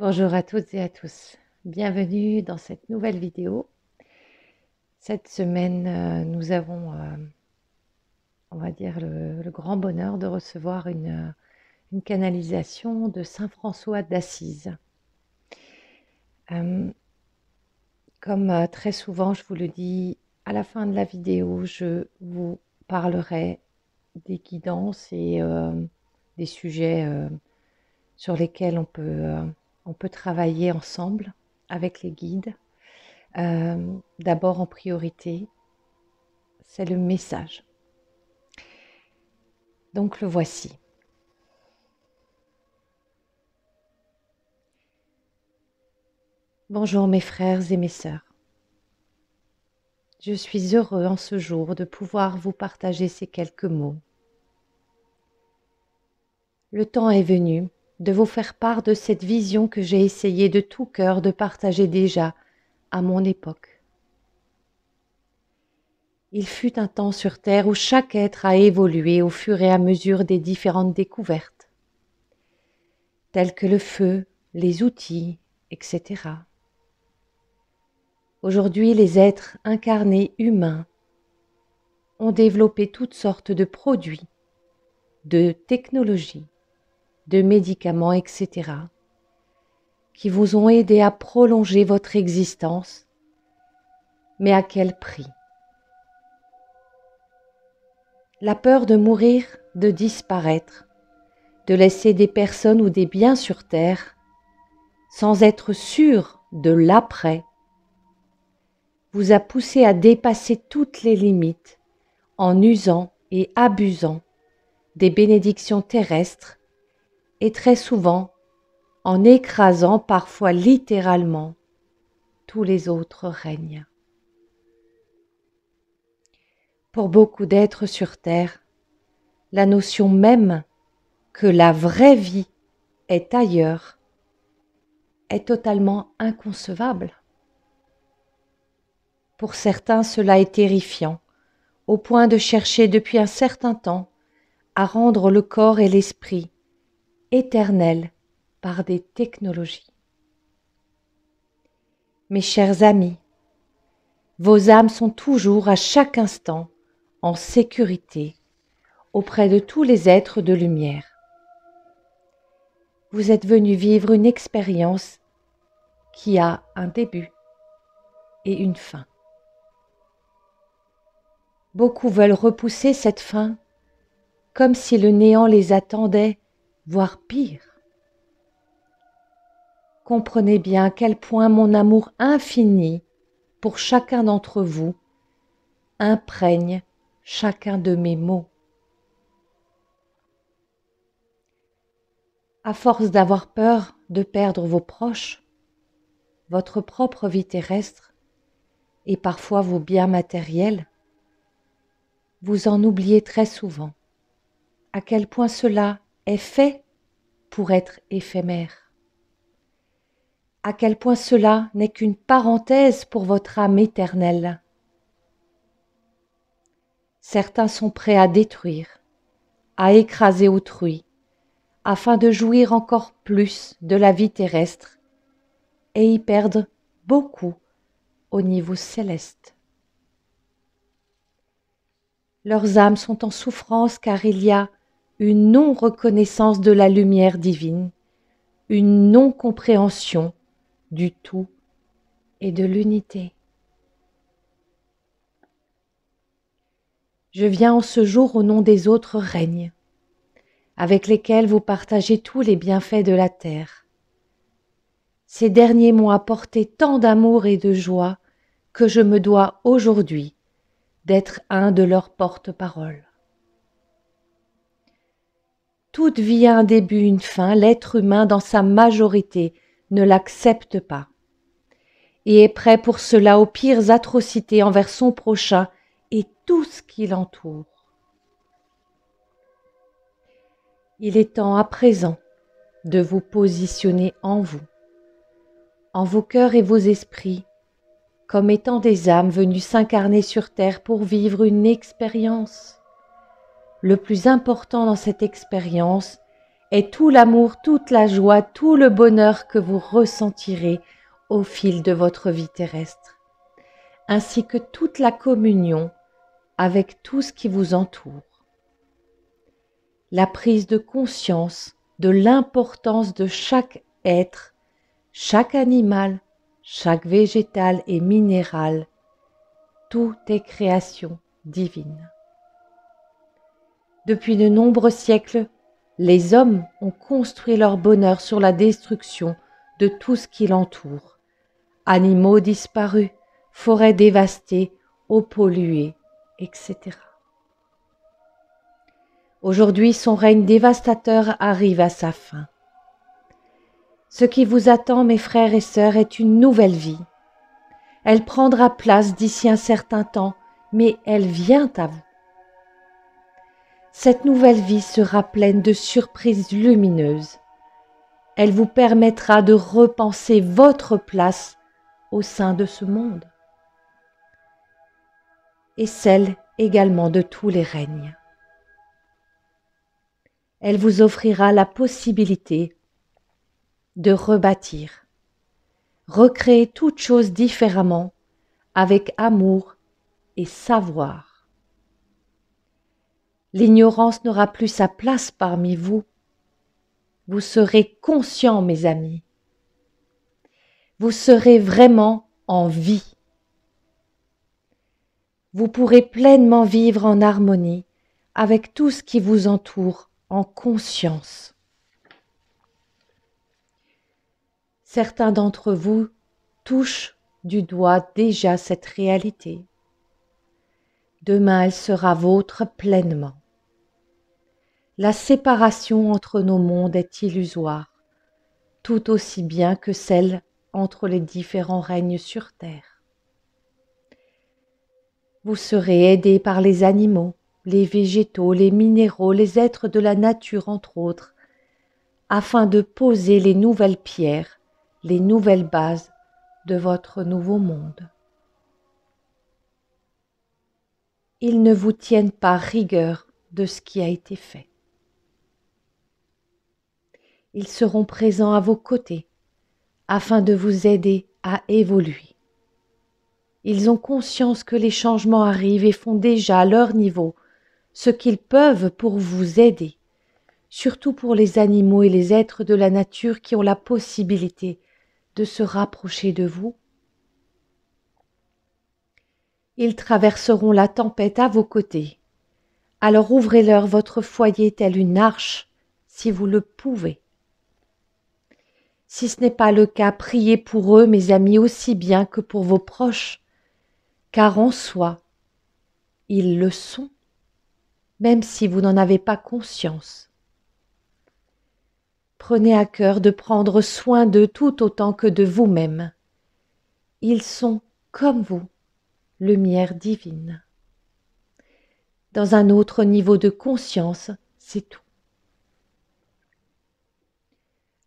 Bonjour à toutes et à tous. Bienvenue dans cette nouvelle vidéo. Cette semaine, nous avons, on va dire, le grand bonheur de recevoir une canalisation de Saint François d'Assise. Comme très souvent, je vous le dis, à la fin de la vidéo, je vous parlerai des guidances et des sujets sur lesquels on peut travailler ensemble avec les guides. D'abord en priorité, c'est le message. Donc le voici. Bonjour mes frères et mes sœurs. Je suis heureux en ce jour de pouvoir vous partager ces quelques mots. Le temps est venu de vous faire part de cette vision que j'ai essayé de tout cœur de partager déjà à mon époque. Il fut un temps sur Terre où chaque être a évolué au fur et à mesure des différentes découvertes, telles que le feu, les outils, etc. Aujourd'hui, les êtres incarnés humains ont développé toutes sortes de produits, de technologies, de médicaments, etc., qui vous ont aidé à prolonger votre existence, mais à quel prix? La peur de mourir, de disparaître, de laisser des personnes ou des biens sur terre, sans être sûr de l'après, vous a poussé à dépasser toutes les limites en usant et abusant des bénédictions terrestres et très souvent en écrasant parfois littéralement tous les autres règnes. Pour beaucoup d'êtres sur Terre, la notion même que la vraie vie est ailleurs est totalement inconcevable. Pour certains, cela est terrifiant, au point de chercher depuis un certain temps à rendre le corps et l'esprit éternels par des technologies. Mes chers amis, vos âmes sont toujours à chaque instant en sécurité auprès de tous les êtres de lumière. Vous êtes venus vivre une expérience qui a un début et une fin. Beaucoup veulent repousser cette fin comme si le néant les attendait, voire pire. Comprenez bien à quel point mon amour infini pour chacun d'entre vous imprègne chacun de mes mots. À force d'avoir peur de perdre vos proches, votre propre vie terrestre et parfois vos biens matériels, vous en oubliez très souvent à quel point cela est fait pour être éphémère, à quel point cela n'est qu'une parenthèse pour votre âme éternelle. Certains sont prêts à détruire, à écraser autrui, afin de jouir encore plus de la vie terrestre et y perdre beaucoup au niveau céleste. Leurs âmes sont en souffrance car il y a une non-reconnaissance de la lumière divine, une non-compréhension du tout et de l'unité. Je viens en ce jour au nom des autres règnes, avec lesquels vous partagez tous les bienfaits de la terre. Ces derniers m'ont apporté tant d'amour et de joie que je me dois aujourd'hui d'être un de leurs porte-parole. Toute vie a un début, une fin, l'être humain dans sa majorité ne l'accepte pas et est prêt pour cela aux pires atrocités envers son prochain et tout ce qui l'entoure. Il est temps à présent de vous positionner en vous, en vos cœurs et vos esprits, comme étant des âmes venues s'incarner sur terre pour vivre une expérience. Le plus important dans cette expérience est tout l'amour, toute la joie, tout le bonheur que vous ressentirez au fil de votre vie terrestre, ainsi que toute la communion avec tout ce qui vous entoure. La prise de conscience de l'importance de chaque être, chaque animal, chaque végétal et minéral, tout est création divine. Depuis de nombreux siècles, les hommes ont construit leur bonheur sur la destruction de tout ce qui l'entoure. Animaux disparus, forêts dévastées, eaux polluées, etc. Aujourd'hui, son règne dévastateur arrive à sa fin. Ce qui vous attend, mes frères et sœurs, est une nouvelle vie. Elle prendra place d'ici un certain temps, mais elle vient à vous. Cette nouvelle vie sera pleine de surprises lumineuses. Elle vous permettra de repenser votre place au sein de ce monde et celle également de tous les règnes. Elle vous offrira la possibilité de rebâtir, recréer toute chose différemment avec amour et savoir. L'ignorance n'aura plus sa place parmi vous. Vous serez conscients, mes amis. Vous serez vraiment en vie. Vous pourrez pleinement vivre en harmonie avec tout ce qui vous entoure en conscience. Certains d'entre vous touchent du doigt déjà cette réalité. Demain, elle sera vôtre pleinement. La séparation entre nos mondes est illusoire, tout aussi bien que celle entre les différents règnes sur terre. Vous serez aidés par les animaux, les végétaux, les minéraux, les êtres de la nature entre autres, afin de poser les nouvelles pierres, les nouvelles bases de votre nouveau monde. Ils ne vous tiennent pas rigueur de ce qui a été fait. Ils seront présents à vos côtés afin de vous aider à évoluer. Ils ont conscience que les changements arrivent et font déjà à leur niveau ce qu'ils peuvent pour vous aider, surtout pour les animaux et les êtres de la nature qui ont la possibilité de se rapprocher de vous. Ils traverseront la tempête à vos côtés. Alors ouvrez-leur votre foyer tel une arche, si vous le pouvez. Si ce n'est pas le cas, priez pour eux, mes amis, aussi bien que pour vos proches, car en soi, ils le sont, même si vous n'en avez pas conscience. Prenez à cœur de prendre soin d'eux tout autant que de vous-même. Ils sont, comme vous, lumière divine. Dans un autre niveau de conscience, c'est tout.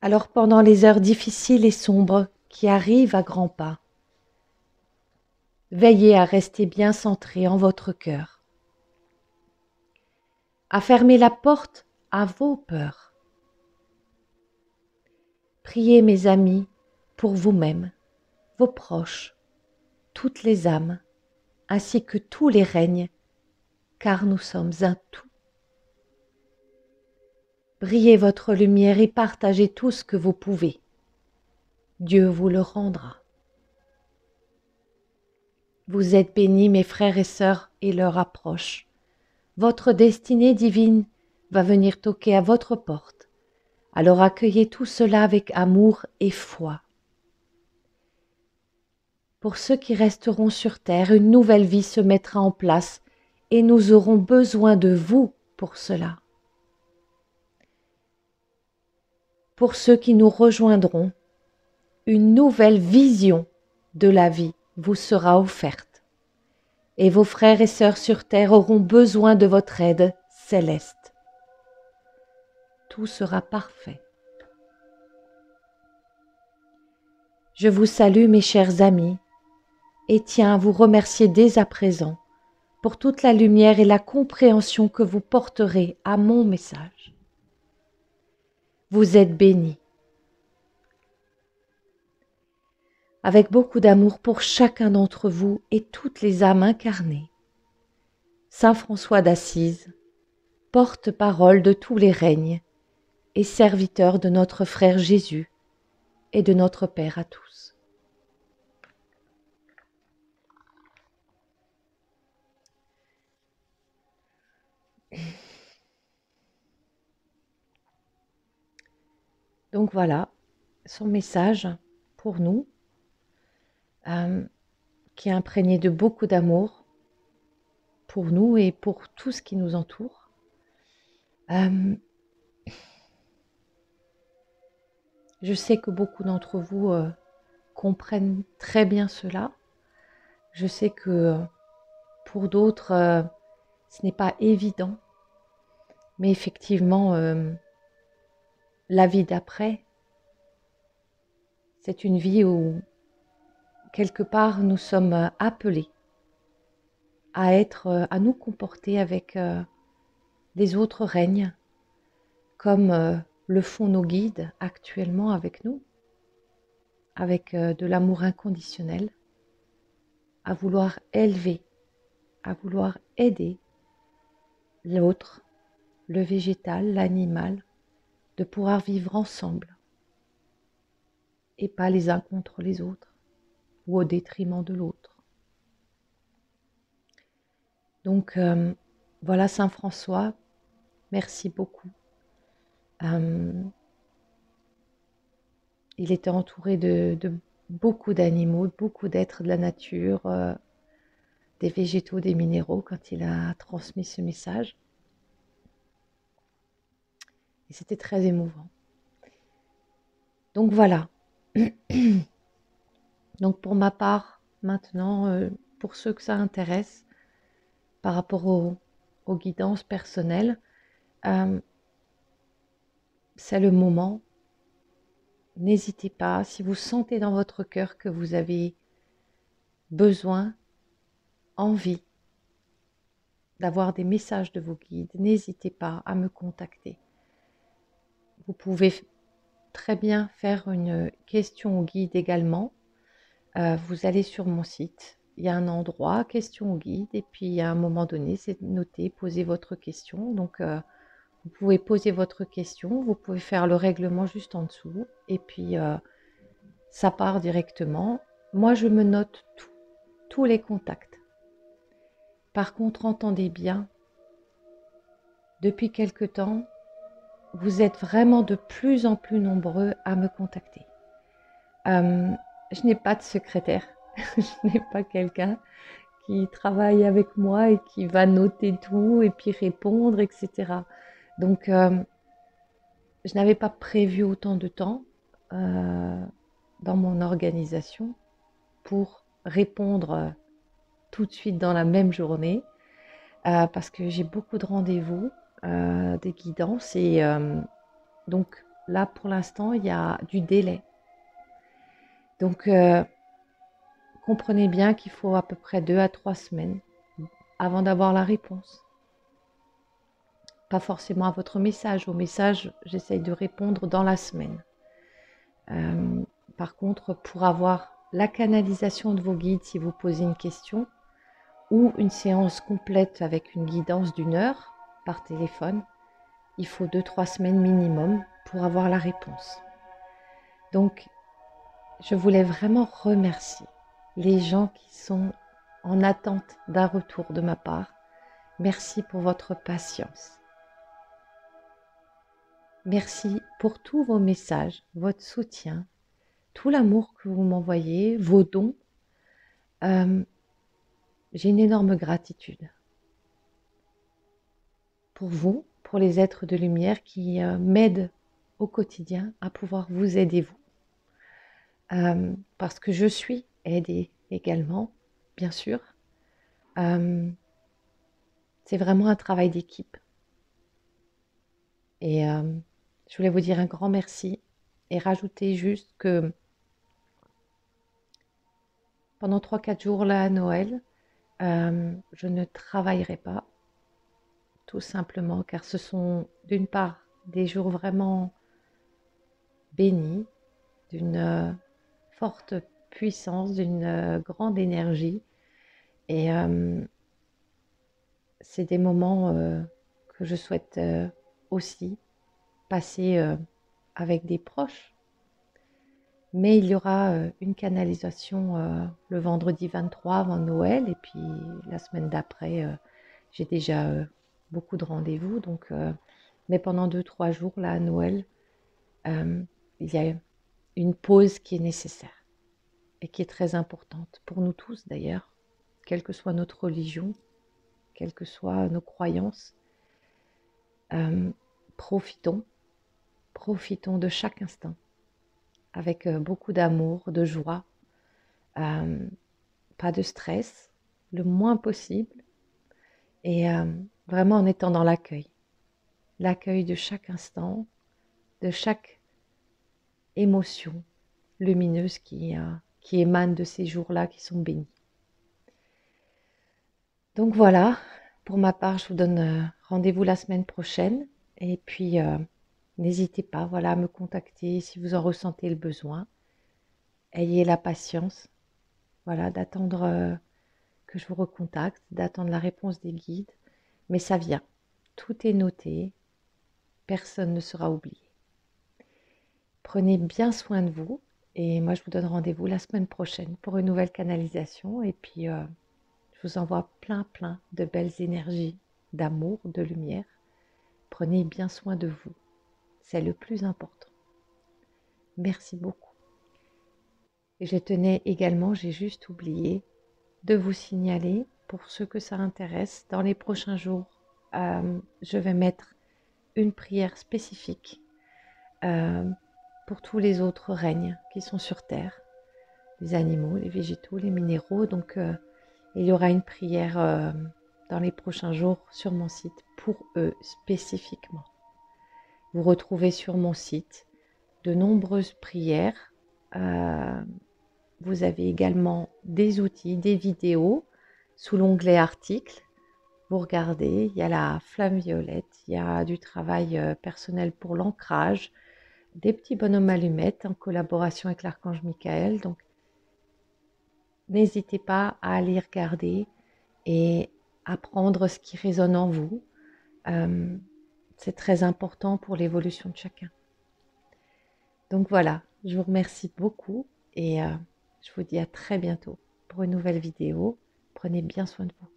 Alors pendant les heures difficiles et sombres qui arrivent à grands pas, veillez à rester bien centré en votre cœur, à fermer la porte à vos peurs. Priez, mes amis, pour vous-même, vos proches, toutes les âmes, ainsi que tous les règnes, car nous sommes un tout. Brillez votre lumière et partagez tout ce que vous pouvez. Dieu vous le rendra. Vous êtes bénis, mes frères et sœurs, et leur approche. Votre destinée divine va venir toquer à votre porte. Alors accueillez tout cela avec amour et foi. Pour ceux qui resteront sur terre, une nouvelle vie se mettra en place et nous aurons besoin de vous pour cela. Pour ceux qui nous rejoindront, une nouvelle vision de la vie vous sera offerte et vos frères et sœurs sur terre auront besoin de votre aide céleste. Tout sera parfait. Je vous salue, mes chers amis, et tiens à vous remercier dès à présent pour toute la lumière et la compréhension que vous porterez à mon message. vous êtes bénie. Avec beaucoup d'amour pour chacun d'entre vous et toutes les âmes incarnées. Saint François d'Assise, porte-parole de tous les règnes et serviteur de notre frère Jésus et de notre Père à tous. Donc voilà, son message pour nous, qui est imprégné de beaucoup d'amour pour nous et pour tout ce qui nous entoure. Je sais que beaucoup d'entre vous comprennent très bien cela. Je sais que pour d'autres, ce n'est pas évident, mais effectivement, la vie d'après, c'est une vie où, quelque part, nous sommes appelés à nous comporter avec les autres règnes, comme le font nos guides actuellement avec nous, avec de l'amour inconditionnel, à vouloir élever, à vouloir aider l'autre, le végétal, l'animal, de pouvoir vivre ensemble et pas les uns contre les autres ou au détriment de l'autre. Donc voilà Saint François, merci beaucoup. Il était entouré de beaucoup d'animaux, beaucoup d'êtres de la nature, des végétaux, des minéraux quand il a transmis ce message. Et c'était très émouvant. Donc voilà. Donc pour ma part, maintenant, pour ceux que ça intéresse, par rapport aux guidances personnelles, c'est le moment. N'hésitez pas, si vous sentez dans votre cœur que vous avez besoin, envie d'avoir des messages de vos guides, n'hésitez pas à me contacter. Vous pouvez très bien faire une question au guide également. Vous allez sur mon site, il y a un endroit, question au guide, et puis à un moment donné, c'est noté, posez votre question. Donc, vous pouvez poser votre question, vous pouvez faire le règlement juste en dessous, et puis ça part directement. Moi, je me note tous les contacts. Par contre, entendez bien, depuis quelque temps, vous êtes vraiment de plus en plus nombreux à me contacter. Je n'ai pas de secrétaire, je n'ai pas quelqu'un qui travaille avec moi et qui va noter tout et puis répondre, etc. Donc, je n'avais pas prévu autant de temps dans mon organisation pour répondre tout de suite dans la même journée parce que j'ai beaucoup de rendez-vous, des guidances et donc là pour l'instant il y a du délai. Donc comprenez bien qu'il faut à peu près 2 à 3 semaines avant d'avoir la réponse. Pas forcément à votre message. Au message, j'essaye de répondre dans la semaine. Par contre, pour avoir la canalisation de vos guides, si vous posez une question, ou une séance complète avec une guidance d'1 heure par téléphone, il faut 2-3 semaines minimum pour avoir la réponse. Donc, je voulais vraiment remercier les gens qui sont en attente d'un retour de ma part. Merci pour votre patience. Merci pour tous vos messages, votre soutien, tout l'amour que vous m'envoyez, vos dons. J'ai une énorme gratitude pour vous, pour les êtres de lumière qui m'aident au quotidien à pouvoir vous aider vous. Parce que je suis aidée également, bien sûr. C'est vraiment un travail d'équipe. Et je voulais vous dire un grand merci et rajouter juste que pendant 3-4 jours là à Noël, je ne travaillerai pas, tout simplement, car ce sont d'une part des jours vraiment bénie, d'une forte puissance, d'une grande énergie. Et c'est des moments que je souhaite aussi passer avec des proches. Mais il y aura une canalisation le vendredi 23 avant Noël, et puis la semaine d'après, j'ai déjà beaucoup de rendez-vous. Donc, mais pendant 2-3 jours, là, à Noël, il y a une pause qui est nécessaire et qui est très importante pour nous tous d'ailleurs, quelle que soit notre religion, quelles que soient nos croyances. Euh, profitons, profitons de chaque instant avec beaucoup d'amour, de joie, pas de stress, le moins possible, et vraiment en étant dans l'accueil. L'accueil de chaque instant, de chaque émotion lumineuse qui émane de ces jours-là qui sont bénis. Donc voilà, pour ma part, je vous donne rendez-vous la semaine prochaine. Et puis, n'hésitez pas, voilà, à me contacter si vous en ressentez le besoin. Ayez la patience, voilà, d'attendre que je vous recontacte, d'attendre la réponse des guides. Mais ça vient, tout est noté, personne ne sera oublié. Prenez bien soin de vous et moi, je vous donne rendez-vous la semaine prochaine pour une nouvelle canalisation. Et puis, je vous envoie plein de belles énergies, d'amour, de lumière. Prenez bien soin de vous. C'est le plus important. Merci beaucoup. Et je tenais également, j'ai juste oublié de vous signaler, pour ceux que ça intéresse, dans les prochains jours, je vais mettre une prière spécifique pour tous les autres règnes qui sont sur Terre, les animaux, les végétaux, les minéraux. Donc, il y aura une prière dans les prochains jours sur mon site pour eux spécifiquement. Vous retrouvez sur mon site de nombreuses prières. Vous avez également des outils, des vidéos sous l'onglet articles. Vous regardez, il y a la flamme violette, il y a du travail personnel pour l'ancrage, des petits bonhommes allumettes en collaboration avec l'archange Michael. Donc, n'hésitez pas à aller regarder et à prendre ce qui résonne en vous. C'est très important pour l'évolution de chacun. Donc voilà, je vous remercie beaucoup et je vous dis à très bientôt pour une nouvelle vidéo. Prenez bien soin de vous.